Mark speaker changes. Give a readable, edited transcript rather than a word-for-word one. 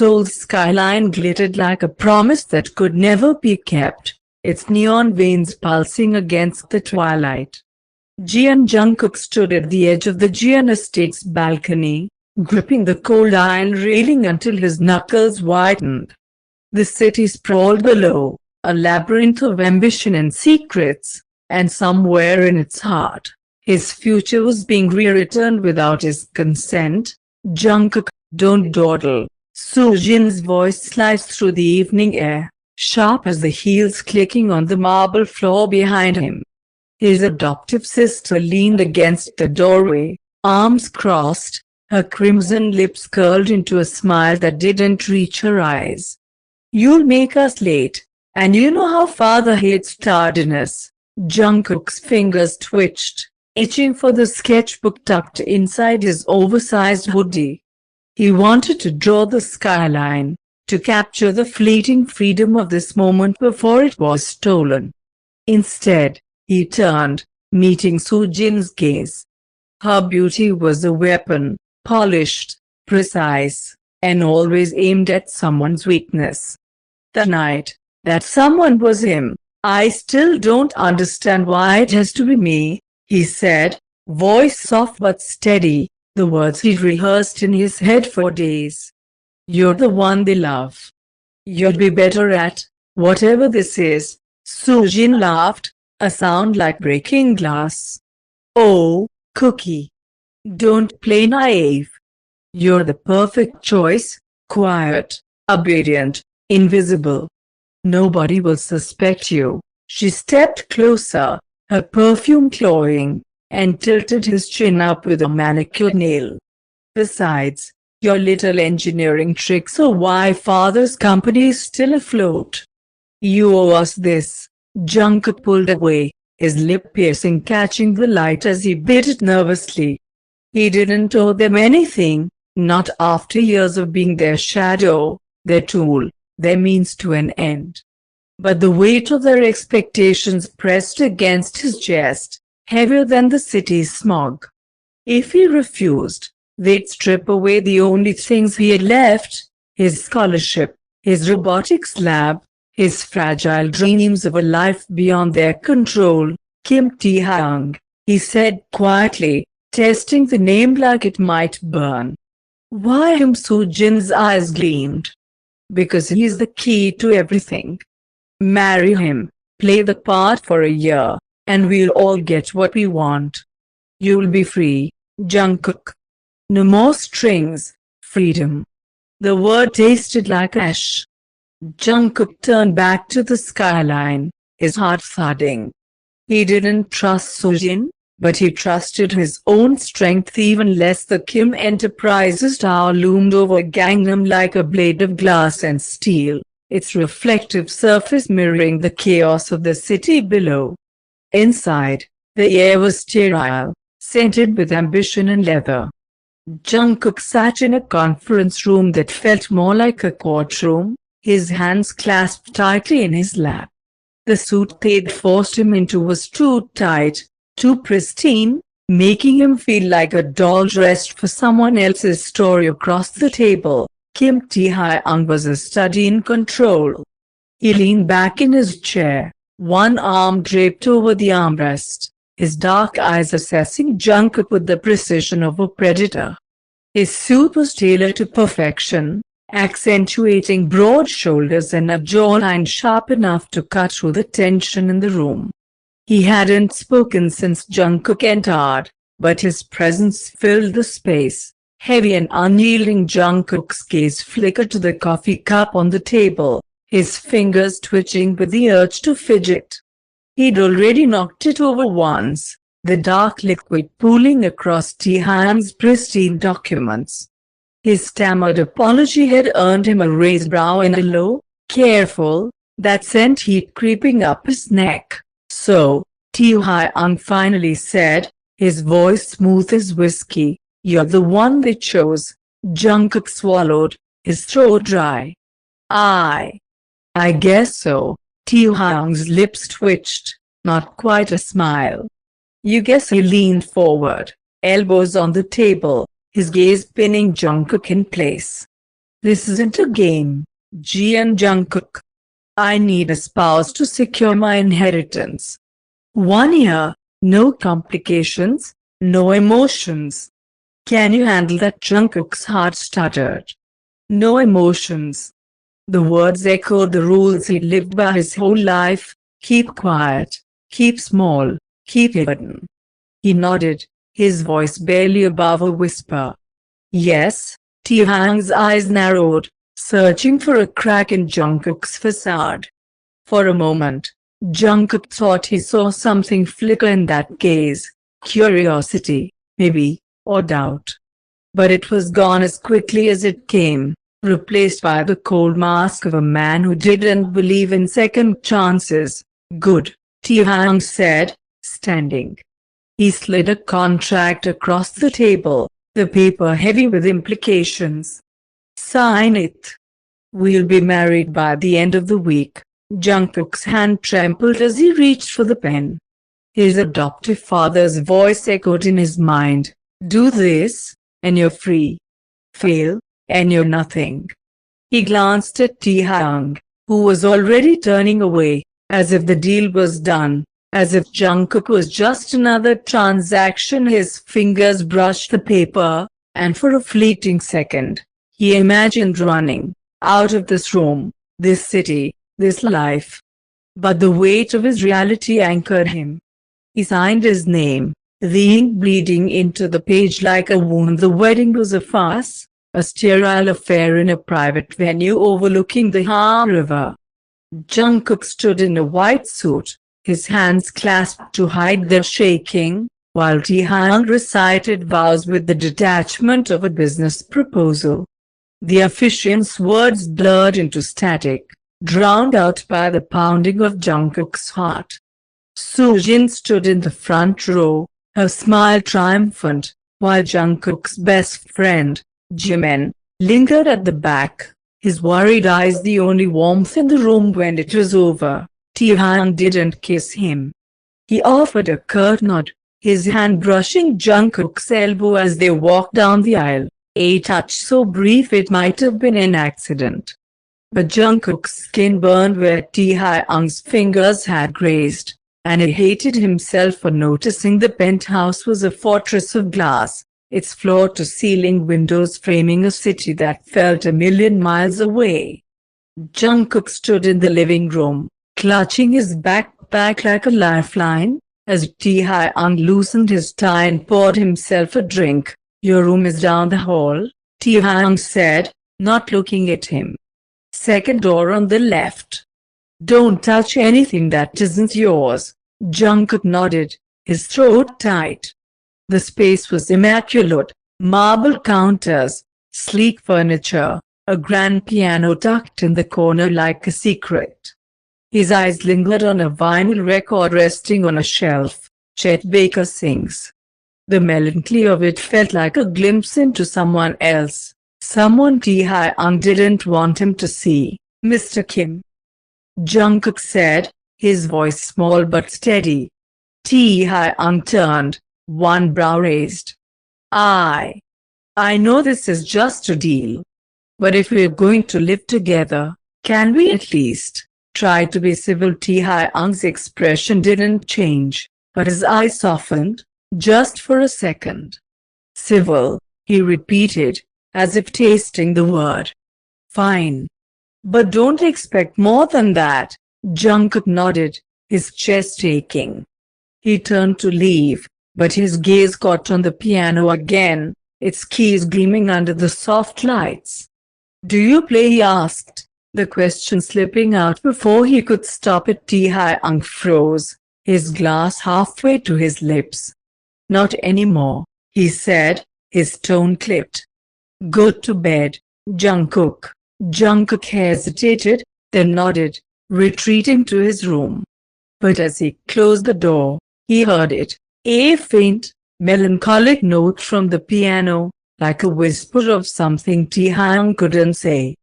Speaker 1: Seoul's skyline glittered like a promise that could never be kept, its neon veins pulsing against the twilight. Jeon Jungkook stood at the edge of the Jeon Estate's balcony, gripping the cold iron railing until his knuckles whitened. The city sprawled below, a labyrinth of ambition and secrets, and somewhere in its heart, his future was being rewritten without his consent. "Jungkook, don't dawdle." Soojin's voice sliced through the evening air, sharp as the heels clicking on the marble floor behind him. His adoptive sister leaned against the doorway, arms crossed, her crimson lips curled into a smile that didn't reach her eyes. "You'll make us late, and you know how father hates tardiness." Jungkook's fingers twitched, itching for the sketchbook tucked inside his oversized hoodie. He wanted to draw the skyline, to capture the fleeting freedom of this moment before it was stolen. Instead, he turned, meeting Soojin's gaze. Her beauty was a weapon, polished, precise, and always aimed at someone's weakness. The night that someone was him. "I still don't understand why it has to be me," he said, voice soft but steady, the words he'd rehearsed in his head for days. "You're the one they love. You'd be better at whatever this is." Soojin laughed, a sound like breaking glass. "Oh, Cookie. Don't play naive. You're the perfect choice, quiet, obedient, invisible. Nobody will suspect you." She stepped closer, her perfume cloying, and tilted his chin up with a manicured nail. "Besides, your little engineering tricks are why father's company is still afloat. You owe us this." Jungkook pulled away, his lip piercing catching the light as he bit it nervously. He didn't owe them anything, not after years of being their shadow, their tool, their means to an end. But the weight of their expectations pressed against his chest, heavier than the city's smog. If he refused, they'd strip away the only things he had left: his scholarship, his robotics lab, his fragile dreams of a life beyond their control. "Kim Taehyung," he said quietly, testing the name like it might burn. "Why him?" Soojin's eyes gleamed. "Because he's the key to everything. Marry him, play the part for a year, and we'll all get what we want. You'll be free, Jungkook. No more strings, freedom." The word tasted like ash. Jungkook turned back to the skyline, his heart thudding. He didn't trust Soojin, but he trusted his own strength even less. The Kim Enterprises tower loomed over Gangnam like a blade of glass and steel, its reflective surface mirroring the chaos of the city below. Inside, the air was sterile, scented with ambition and leather. Jungkook sat in a conference room that felt more like a courtroom, his hands clasped tightly in his lap. The suit they'd forced him into was too tight, too pristine, making him feel like a doll dressed for someone else's story. Across the table, Kim Taehyung was a study in control. He leaned back in his chair, one arm draped over the armrest, his dark eyes assessing Jungkook with the precision of a predator. His suit was tailored to perfection, accentuating broad shoulders and a jawline sharp enough to cut through the tension in the room. He hadn't spoken since Jungkook entered, but his presence filled the space, heavy and unyielding. Jungkook's gaze flickered to the coffee cup on the table, his fingers twitching with the urge to fidget. He'd already knocked it over once, the dark liquid pooling across Taehyung's pristine documents. His stammered apology had earned him a raised brow and a low, careful, that sent heat creeping up his neck. "So," Taehyung finally said, his voice smooth as whiskey, "you're the one they chose." Jungkook swallowed, his throat dry. I guess so." Taehyung's lips twitched, not quite a smile. "You guess." He leaned forward, elbows on the table, his gaze pinning Jungkook in place. This isn't a game, Jian Jungkook. I need a spouse to secure my inheritance. 1 year, no complications, no emotions. Can you handle that? Jungkook's heart stuttered. No emotions. The words echoed the rules he lived by his whole life: keep quiet, keep small, keep hidden. He nodded, his voice barely above a whisper. Yes. Taehyung's eyes narrowed, searching for a crack in Jungkook's facade. For a moment, Jungkook thought he saw something flicker in that gaze: curiosity, maybe, or doubt. But it was gone as quickly as it came, replaced by the cold mask of a man who didn't believe in second chances. Good, Taehyung said, standing. He slid a contract across the table, the paper heavy with implications. Sign it. We'll be married by the end of the week. Jungkook's hand trembled as he reached for the pen. His adoptive father's voice echoed in his mind. Do this, and you're free. Fail, and you're nothing. He glanced at Taehyung, who was already turning away, as if the deal was done, as if Jungkook was just another transaction. His fingers brushed the paper, and for a fleeting second, he imagined running out of this room, this city, this life. But the weight of his reality anchored him. He signed his name, the ink bleeding into the page like a wound. The wedding was a farce, a sterile affair in a private venue overlooking the Han River. Jungkook stood in a white suit, his hands clasped to hide their shaking, while Taehyung recited vows with the detachment of a business proposal. The officiant's words blurred into static, drowned out by the pounding of Jungkook's heart. Soojin stood in the front row, her smile triumphant, while Jungkook's best friend, Jimin, lingered at the back, his worried eyes the only warmth in the room. When it was over, Taehyung didn't kiss him. He offered a curt nod, his hand brushing Jungkook's elbow as they walked down the aisle, a touch so brief it might have been an accident. But Jungkook's skin burned where Taehyung's fingers had grazed, and he hated himself for noticing. The penthouse was a fortress of glass, its floor-to-ceiling windows framing a city that felt a million miles away. Jungkook stood in the living room, clutching his backpack like a lifeline, as Taehyung loosened his tie and poured himself a drink. Your room is down the hall, Taehyung said, not looking at him. Second door on the left. Don't touch anything that isn't yours. Jungkook nodded, his throat tight. The space was immaculate: marble counters, sleek furniture, a grand piano tucked in the corner like a secret. His eyes lingered on a vinyl record resting on a shelf. Chet Baker Sings. The melancholy of it felt like a glimpse into someone else, someone Taehyung didn't want him to see. Mr. Kim, Jungkook said, his voice small but steady. Taehyung turned, one brow raised. I know this is just a deal. But if we're going to live together, can we at least try to be civil? Taehyung's expression didn't change, but his eyes softened, just for a second. Civil, he repeated, as if tasting the word. Fine. But don't expect more than that. Jungkook nodded, his chest aching. He turned to leave, but his gaze caught on the piano again, its keys gleaming under the soft lights. Do you play? He asked, the question slipping out before he could stop it. Taehyung froze, his glass halfway to his lips. Not anymore, he said, his tone clipped. Go to bed, Jungkook. Jungkook hesitated, then nodded, retreating to his room. But as he closed the door, he heard it, a faint, melancholic note from the piano, like a whisper of something Taehyung couldn't say.